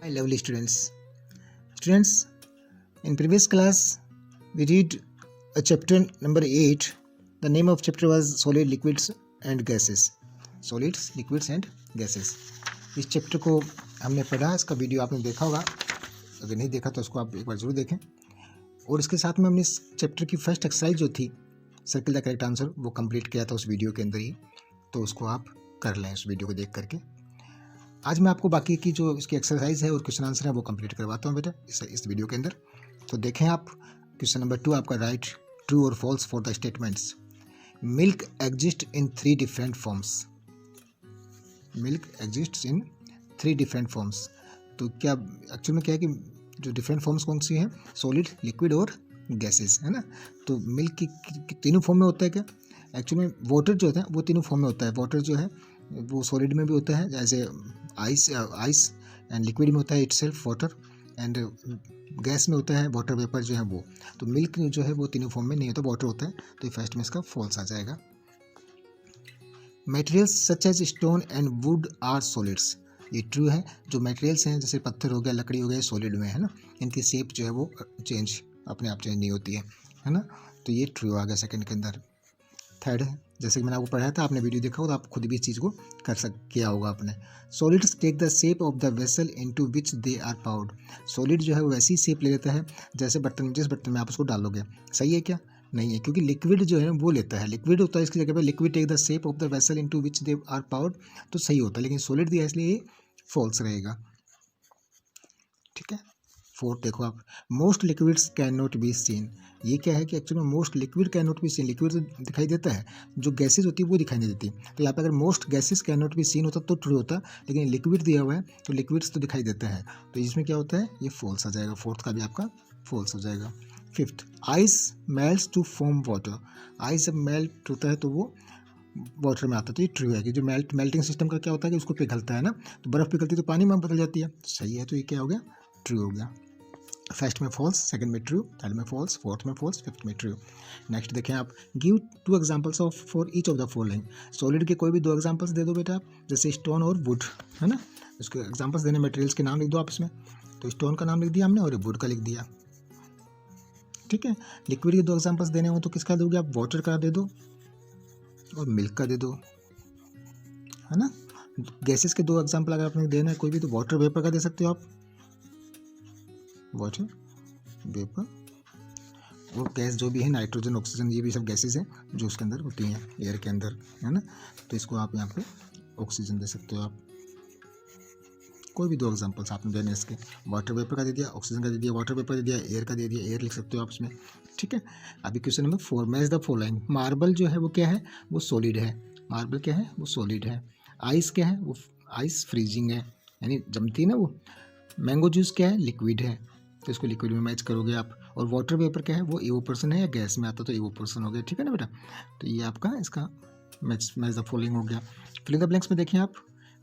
Hi, lovely students. Students, in previous class, we read a chapter number 8. The name of chapter was Solid Liquids and Gases. Solids, Liquids and Gases. इस chapter को हमने पढ़ा, इसका video आपने देखा होगा. अगर नहीं देखा तो उसको आप एक बार जरूर देखें. और इसके साथ में हमने इस चैप्टर की फर्स्ट एक्सरसाइज जो थी, सर्किल द करेक्ट आंसर, वो कंप्लीट किया था उस वीडियो के अंदर ही. तो उसको आप कर लें उस वीडियो को देख करके. आज मैं आपको बाकी की जो इसकी एक्सरसाइज है और क्वेश्चन आंसर है वो कंप्लीट करवाता हूँ बेटा इस वीडियो के अंदर. तो देखें आप, क्वेश्चन नंबर 2 आपका राइट ट्रू और false for the statements. Milk exist in 3 different forms. Milk exist in 3 different forms. तो क्या एक्चुअल में क्या है कि जो डिफरेंट फॉर्म्स कौन सी हैं? सॉलिड, लिक्विड और गैसेस, है ना. तो मिल्क की तीनों फॉर्म में होता है क्या? एक्चुअली में वाटर जो होता है वो तीनों फॉर्म में होता है. वाटर जो है वो सॉलिड में भी होता है, जैसे आइस एंड लिक्विड में होता है इटसेल्फ वाटर, एंड गैस में होता है वाटर वेपर जो है वो. तो मिल्क जो है वो तीनों फॉर्म में नहीं होता, वाटर होता है. तो फर्स्ट में इसका फॉल्स आ जाएगा. Materials such as stone and wood are solids. ये ट्रू है. जो मटेरियल्स हैं जैसे पत्थर हो गया, लकड़ी हो गया, सॉलिड में है ना. इनकी शेप जो है वो अपने आप चेंज नहीं होती है ना. तो ये ट्रू आ गया सेकंड के अंदर. थर्ड है, जैसे कि मैंने आपको पढ़ाया था, आपने वीडियो देखा होगा तो आप खुद भी इस चीज़ को किया होगा आपने. Solids take the shape of the vessel into which they are poured. Solid जो है वो वैसी शेप ले लेता है जैसे जिस बर्तन में आप उसको डालोगे. सही है क्या? नहीं है, क्योंकि लिक्विड जो है वो लेता है, लिक्विड होता है इसकी जगह पे. Liquid take the shape of the vessel into which they are poured, तो सही होता है. लेकिन सॉलिड दिया इसलिए ये फॉल्स रहेगा. ठीक है. फोर्थ देखो आप, most liquids can not be seen. ये क्या है कि actually most liquid can not be seen. Liquid तो दिखाई देता है, जो गैसेज होती है वो दिखाई नहीं देती. तो यहाँ पे अगर most gases can not be seen होता तो ट्रू होता, लेकिन लिक्विड दिया हुआ है तो लिक्विड्स तो दिखाई देता है. तो इसमें क्या होता है? ये फॉल्स आ जाएगा. फोर्थ का भी आपका फॉल्स हो जाएगा. Fifth, ice melts to form water. Ice जब मेल्ट होता है तो वो वाटर में आता है. तो ये ट्रू है कि जो मेल्टिंग सिस्टम का क्या होता है कि उसको पिघलता है ना. तो बर्फ़ पिघलती है तो पानी में बदल जाती है. सही है. तो ये क्या हो गया? ट्रू हो गया. फर्स्ट में फॉल्स, सेकंड में ट्रू, थर्ड में फॉल्स, फोर्थ में फॉल्स, फिफ्थ में ट्रू. नेक्स्ट देखें आप, give 2 examples of for each of the following. Solid के कोई भी 2 एग्जांपल्स दे दो बेटा आप, जैसे स्टोन और वुड, है ना. उसके एग्जांपल्स देने, मटेरियल्स के नाम लिख दो आप इसमें. तो स्टोन का नाम लिख दिया हमने और वुड का लिख दिया. ठीक है. लिक्विड के 2 एग्जांपल्स देने हो तो किसका दोगे आप? वाटर का दे दो और मिल्क का दे दो, है ना. गैसेस के 2 एग्जांपल अगर आपने देना है कोई भी, तो वाटर वेपर का दे सकते हो आप, वाटर वेपर. और गैस जो भी है, नाइट्रोजन, ऑक्सीजन, ये भी सब गैसेस हैं जो उसके अंदर होती हैं, एयर के अंदर, है ना. तो इसको आप यहाँ पे ऑक्सीजन दे सकते हो आप. कोई भी 2 एग्जांपल्स आपने देने इसके. वाटर वेपर का दे दिया, ऑक्सीजन का दे दिया, वाटर वेपर दे दिया, एयर का दे दिया, एयर लिख सकते हो आप इसमें. ठीक है. अभी question number 4, match the following. Marble जो है वो क्या है? वो सॉलिड है. मार्बल क्या है? वो सॉलिड है. आइस क्या है? वो आइस फ्रीजिंग है, यानी जमती है ना वो. मैंगो जूस क्या है? लिक्विड है. तो इसको लिक्विड में मैच करोगे आप. और वाटर वेपर क्या है? वो इवोपोरेशन है या गैस में आता तो इवोपोरेशन हो गया. ठीक है ना बेटा. तो ये आपका इसका मैच द फॉलोइंग हो गया. फिल इन द ब्लैंक्स में देखें आप,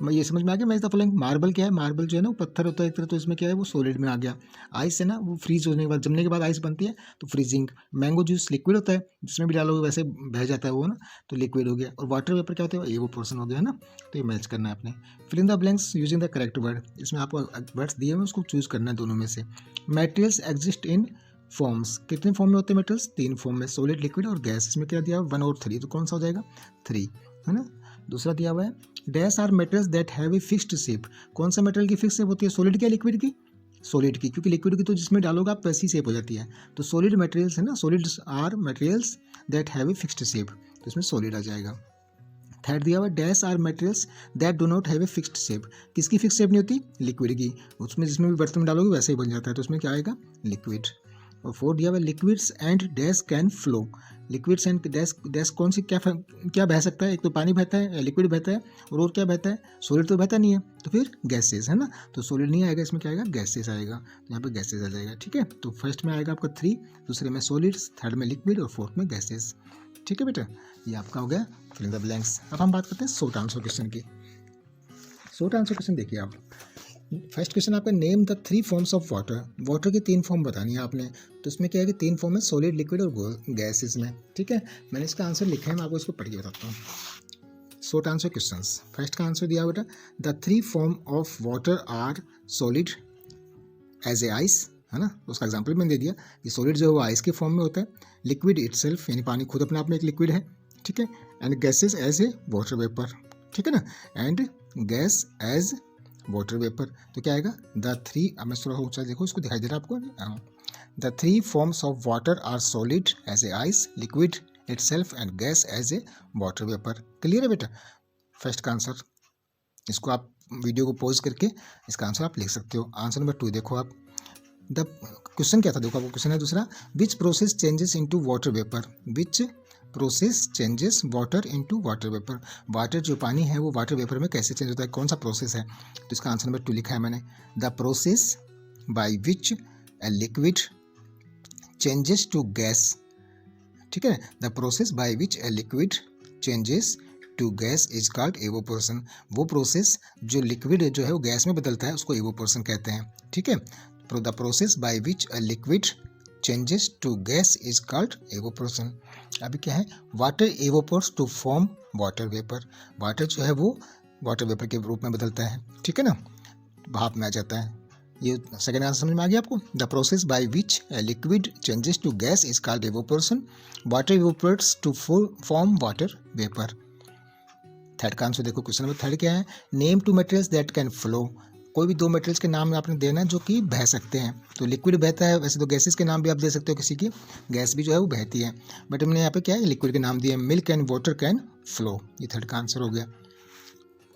ये समझ में आ गया. Match the following. मार्बल क्या है? मार्बल जो है ना वो पत्थर होता है एक तरह, तो इसमें क्या है? वो सॉलिड में आ गया. आइस है ना, वो फ्रीज होने के बाद, जमने के बाद आइस बनती है तो फ्रीजिंग. मैंगो जूस लिक्विड होता है, जिसमें भी डालोगे वैसे बह जाता है वो ना, तो लिक्विड हो गया. और वाटर वेपर क्या होता है? इवोपोरेशन हो गया ना. तो ये मैच करना है आपने. Fill in the blanks using the correct word. इसमें आपको वर्ड्स दिए हुए उसको चूज करना है दोनों में से. Materials exist in forms. कितने फॉर्म में होते हैं मटेरियल्स? 3 फॉर्म में, सॉलिड, लिक्विड और गैस. इसमें क्या दिया? 1 और 3. तो कौन सा हो जाएगा? 3, है ना. दूसरा दिया हुआ है, dash are materials that have a fixed shape. कौन सा मेटेरियल की फिक्स शेप होती है? सॉलिड की, लिक्विड की? सॉलिड की, क्योंकि लिक्विड की तो जिसमें डालोगे आप वैसी शेप हो जाती है. तो सॉलिड मटेरियल्स है ना, solids are materials that have a fixed shape, तो इसमें सॉलिड आ जाएगा. थर्ड दिया हुआ, dash are materials that do not have a fixed shape. किसकी फिक्स शेप नहीं होती? लिक्विड की. उसमें जिसमें भी बर्तन में डालोगे वैसे ही बन जाता है, तो उसमें क्या आएगा? लिक्विड. और फोर्थ दिया हुआ, liquids and dash can flow. Liquids and dash कौन सी क्या बह सकता है? एक तो पानी बहता है, लिक्विड बहता है, और क्या बहता है? सॉलिड तो बहता नहीं है. तो फिर गैसेस, है ना. तो सॉलिड नहीं आएगा, इसमें क्या आएगा? गैसेस आएगा. तो यहाँ पे गैसेस आ जाएगा. ठीक है. तो फर्स्ट में आएगा आपका 3, दूसरे में सॉलिड्स, थर्ड में लिक्विड और फोर्थ में गैसेस. ठीक है बेटा. ये आपका हो गया फिल इन द ब्लैंक्स. अब हम बात करते हैं शॉर्ट आंसर क्वेश्चन की. शॉर्ट आंसर क्वेश्चन देखिए आप. फर्स्ट क्वेश्चन आपका, name the 3 forms of water. Water की 3 फॉर्म बतानी है आपने. तो इसमें क्या है कि 3 फॉर्म है, सॉलिड, लिक्विड और गैस इसमें. ठीक है. मैंने इसका आंसर लिखा है, मैं आपको इसको पढ़ के बताता हूँ. Short answer questions. फर्स्ट का आंसर दिया बेटा, the 3 form of water are solid, as a ice, है ना, उसका एग्जाम्पल मैंने दे दिया कि सॉलिड जो है वो आइस के फॉर्म में होता है, लिक्विड इटसेल्फ यानी पानी खुद अपने आप में एक लिक्विड है, ठीक है, and gases as a water vapour, ठीक है ना, and gas as water vapour. तो क्या आएगा, द थ्री, अब मैं थोड़ा ऊंचा देखो, इसको दिखाई दे रहा है आपको, the three forms of water are solid as a ice, liquid itself and gas as a water vapour. Clear है बेटा, फर्स्ट का आंसर। इसको आप वीडियो को पॉज करके इसका आंसर आप लिख सकते हो। आंसर नंबर 2 देखो आप, द क्वेश्चन क्या था, देखो आपको क्वेश्चन है दूसरा, which process changes into water vapour, which process changes water into water vapour, water जो पानी है वो वाटर वेपर में कैसे चेंज होता है, कौन सा प्रोसेस है। तो इसका आंसर नंबर 2 लिखा है मैंने, the process by which a liquid changes to gas, ठीक है, the process by which a liquid changes to gas is called evaporation. वो प्रोसेस जो लिक्विड जो है वो गैस में बदलता है उसको एवोपोरेशन कहते हैं, ठीक है। The process by which a liquid changes to gas is called evaporation. अभी क्या है, water evaporates to form water vapour, water जो है वो वाटर वेपर के रूप में बदलता है, ठीक है ना, भाप में आ जाता है। ये सेकंड आंसर समझ में आ गया आपको, the process by which a liquid changes to gas is called evaporation, water evaporates to form water vapour. Third का आंसर देखो, क्वेश्चन नंबर 3 क्या है, name two materials that can flow, कोई भी 2 मटेरियल्स के नाम आपने देना है जो कि बह सकते हैं। तो लिक्विड बहता है, वैसे तो गैसेस के नाम भी आप दे सकते हो, किसी की गैस भी जो है वो बहती है, बट हमने यहाँ पे क्या है, लिक्विड के नाम दिए, milk and water can flow, ये थर्ड का आंसर हो गया।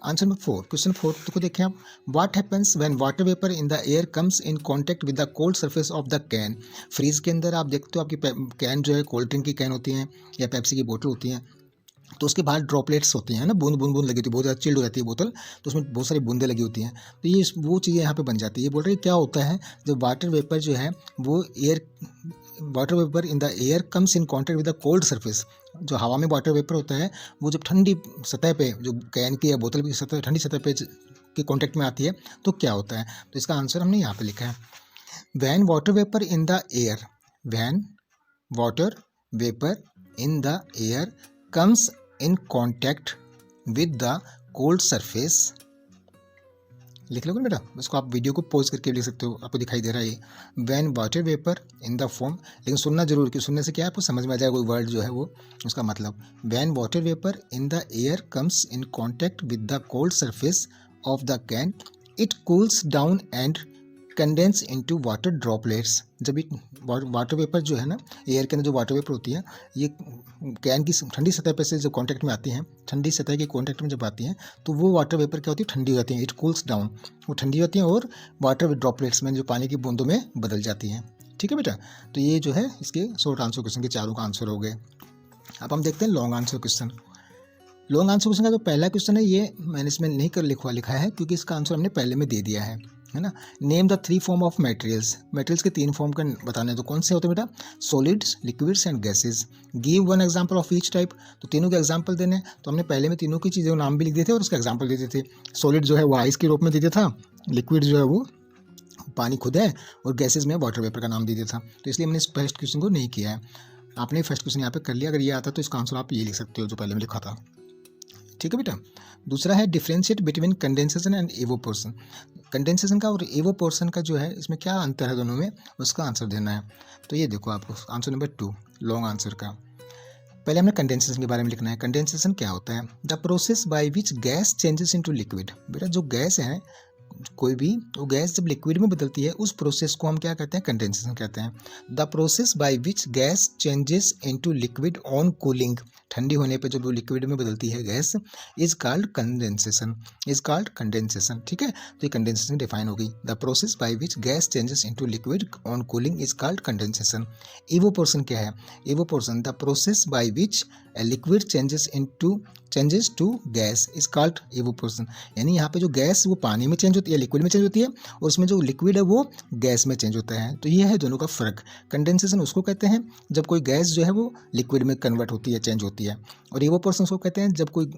आंसर नंबर 4, क्वेश्चन 4 को देखें आप, what happens when water vapour in the air comes in contact with the cold surface of the can. Fridge के अंदर आप देखते हो आपकी कैन जो है कोल्ड ड्रिंक की कैन होती है या पेप्सी की बोतल होती है, तो उसके बाहर ड्रॉपलेट्स होती हैं ना, बूंद बूंद बूंद लगी होती है, बहुत ज़्यादा चिल्ड हो जाती है बोतल, तो उसमें बहुत सारी बूंदें लगी होती हैं, तो ये वो चीज़ें यहाँ पे बन जाती है। ये बोल रहे हैं क्या होता है, जब वाटर वेपर जो है वो water vapour in the air comes in contact with the cold surface, जो हवा में वाटर वेपर होता है वो जब ठंडी सतह पे, जो कैन की या बोतल की सतह, ठंडी सतह पे के कॉन्टेक्ट में आती है तो क्या होता है। तो इसका आंसर हमने यहाँ पे लिखा है, when water vapour in the air, when water vapour in the air comes in contact with the cold surface, लिख लोगे बेटा, इसको आप वीडियो को पॉज करके लिख सकते हो, आपको दिखाई दे रहा है ये, when water vapour in the form, लेकिन सुनना जरूर, कि सुनने से क्या है आपको समझ में आ जाएगा कोई वर्ड जो है वो, उसका मतलब, when water vapour in the air comes in contact with the cold surface of the can it cools down and condense into water droplets. जब ये वाटर वेपर जो है ना, एयर के अंदर जो वाटर वेपर होती है, ये कैन की ठंडी सतह पे से जो कांटेक्ट में आती हैं, ठंडी सतह के कांटेक्ट में जब आती हैं तो वो वाटर वेपर क्या होती है, ठंडी हो जाती हैं, इट कूल्स डाउन, वो ठंडी होती हैं और वाटर ड्रॉपलेट्स में जो पानी की बूंदों में बदल जाती हैं, ठीक है बेटा। तो ये जो है इसके शॉर्ट आंसर क्वेश्चन के चारों का आंसर हो गए। अब हम देखते हैं long answer question. Long answer question का जो पहला क्वेश्चन है ये मैंने इसमें नहीं कर लिखा है, क्योंकि इसका आंसर हमने पहले में दे दिया है ना। Name the 3 form of materials, materials के 3 फॉर्म का बताने, तो कौन से होते हैं बेटा, solids, liquids and gases. Give 1 example of each type, तो तीनों के एग्जांपल देने, तो हमने पहले में तीनों की चीज़ें नाम भी लिख दिए थे और उसका एग्जांपल दे दिए थे। सॉलिड जो है वो आइस के रूप में दे दिया था, लिक्विड जो है वो पानी खुद है, और गैसेज में वाटर वेपर का नाम दे दिया था। तो इसलिए हमने इस फर्स्ट क्वेश्चन को नहीं किया है, आपने फर्स्ट क्वेश्चन यहाँ पे कर लिया। अगर ये आता तो इसका आंसर आप ये लिख सकते हो जो पहले में लिखा था, ठीक है बेटा। दूसरा है differentiate between condensation and evaporation. Condensation का और एवोपोरेशन का जो है इसमें क्या अंतर है दोनों में, उसका आंसर देना है। तो ये देखो आपको आंसर नंबर 2 लॉन्ग आंसर का, पहले हमने कंडेंसेशन के बारे में लिखना है। कंडेंसेशन क्या होता है, the process by which gas changes into liquid. बेटा जो गैस है, कोई भी वो गैस जब लिक्विड में बदलती है उस प्रोसेस को हम क्या कहते हैं, कंडेंसेशन कहते हैं। The process by which gas changes into liquid on cooling, ठंडी होने पे जब वो लिक्विड में बदलती है gas, is called condensation, is called condensation, ठीक है। तो ये कंडेंसेशन डिफाइन हो गई, the process by which gas changes into liquid on cooling is called condensation. Evaporation क्या है, evaporation the process by which a liquid changes to gas is called evaporation. यानी यहाँ पे जो गैस वो पानी में चेंज होती है, लिक्विड में चेंज होती है, और उसमें जो लिक्विड है वो गैस में चेंज होता है। तो ये है दोनों का फर्क। कंडेंसेशन उसको कहते हैं जब कोई गैस जो है वो लिक्विड में कन्वर्ट होती है, चेंज होती है, और एवोपोरेशन उसको कहते हैं जब कोई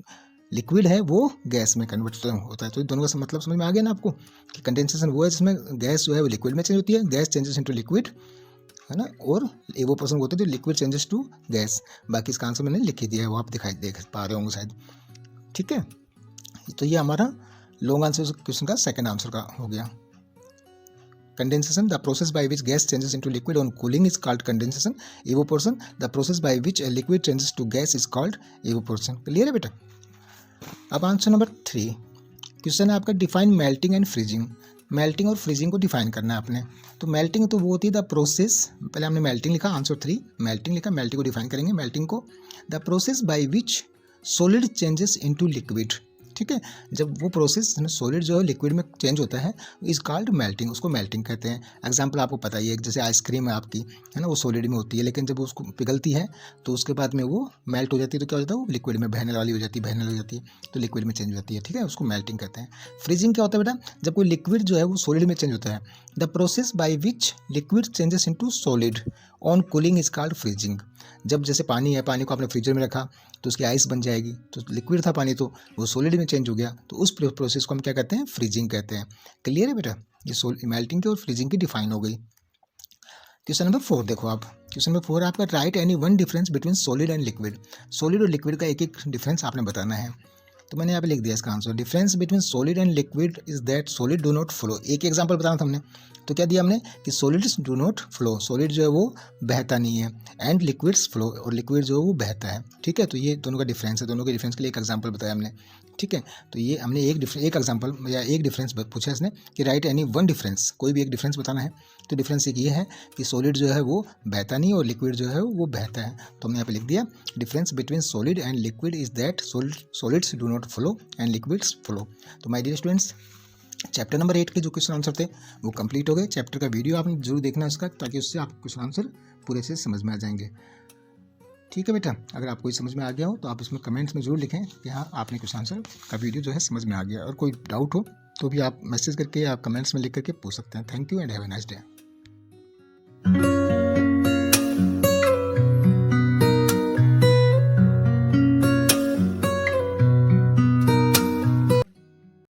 लिक्विड है वो गैस में कन्वर्ट होता है। तो दोनों का मतलब समझ में आ गया ना आपको, कि कंडेंसेशन वो है जिसमें गैस जो है वो लिक्विड में चेंज होती है, गैस चेंजेस इनटू लिक्विड, है ना, और एवोपोरेशन होती है जो लिक्विड चेंजेस टू गैस। बाकी इसका आंसर मैंने लिख ही दिया है, वो आप देख पा रहे होंगे शायद, ठीक है। तो ये हमारा लॉन्ग आंसर क्वेश्चन का सेकंड आंसर का हो गया। Condensation, the process by which gas changes into liquid on cooling is called condensation. Evaporation, the process by which a liquid changes to gas is called evaporation. Clear है बेटा? अब answer number 3 question है आपका, define melting and freezing. Melting और freezing को define करना है आपने। तो मेल्टिंग तो वो होती है द प्रोसेस, पहले हमने मेल्टिंग लिखा, आंसर 3 मेल्टिंग लिखा, मेल्टिंग को डिफाइन करेंगे। मेल्टिंग को the process by which solid changes into liquid, ठीक है, जब वो प्रोसेस सॉलिड जो है लिक्विड में चेंज होता है इज कॉल्ड मेल्टिंग, उसको मेल्टिंग कहते हैं। एग्जांपल आपको पता ही है, जैसे आइसक्रीम है आपकी, है ना, वो सॉलिड में होती है, लेकिन जब उसको पिघलती है तो उसके बाद में वो मेल्ट हो जाती है, तो क्या हो जाता है, वो लिक्विड में बहने वाली हो जाती है, बहने लग जाती है, तो लिक्विड में चेंज हो जाती है, ठीक है, उसको मेल्टिंग कहते हैं। फ्रीजिंग क्या होता है बेटा, जब कोई लिक्विड जो है वो सॉलिड में चेंज होता है। The process by which liquid changes into solid on cooling is called freezing. जब जैसे पानी है, पानी को आपने फ्रीजर में रखा तो उसकी आइस बन जाएगी, तो लिक्विड था पानी तो वो सॉलिड में चेंज हो गया, तो उस प्रोसेस को हम क्या कहते हैं, फ्रीजिंग कहते हैं। क्लियर है बेटा? ये मेल्टिंग की और फ्रीजिंग की डिफाइन हो गई। क्वेश्चन नंबर 4 देखो आप, क्वेश्चन नंबर 4 आपका, right any one difference between solid and liquid. Solid और लिक्विड का एक एक डिफरेंस आपने बताना है। तो मैंने यहाँ पे लिख दिया इसका answer, difference between solid and liquid is that solid do not flow. एक एग्जांपल बताना था हमने, तो क्या दिया हमने कि solids do not flow, solid जो है वो बहता नहीं है, एंड लिक्विड्स फ्लो, और लिक्विड जो है वो बहता है, ठीक है। तो ये दोनों का डिफरेंस है, दोनों के डिफरेंस के लिए एक एग्जांपल बताया हमने, ठीक है। तो ये हमने एक एग्जांपल या एक डिफरेंस पूछा इसने कि राइट एनी वन डिफरेंस, कोई भी एक डिफरेंस बताना है। तो डिफरेंस एक ये है कि सॉलिड जो है वो बहता नहीं और लिक्विड जो है वो बहता है। तो हमने यहाँ पे लिख दिया, difference between solid and liquid is that solids do not flow and liquids flow. तो my dear students, chapter number 8 के जो क्वेश्चन आंसर थे वो कंप्लीट हो गए। चैप्टर का वीडियो आपने जरूर देखना उसका, ताकि उससे आप क्वेश्चन आंसर पूरे से समझ में आ जाएंगे, ठीक है बेटा। अगर आपको समझ में आ गया हो तो आप उसमें कमेंट्स में जरूर लिखें कि हाँ आपने क्वेश्चन आंसर का वीडियो जो है समझ में आ गया, और कोई डाउट हो तो भी आप मैसेज करके या कमेंट्स में लिख करके पूछ सकते हैं। Thank you and have a nice day.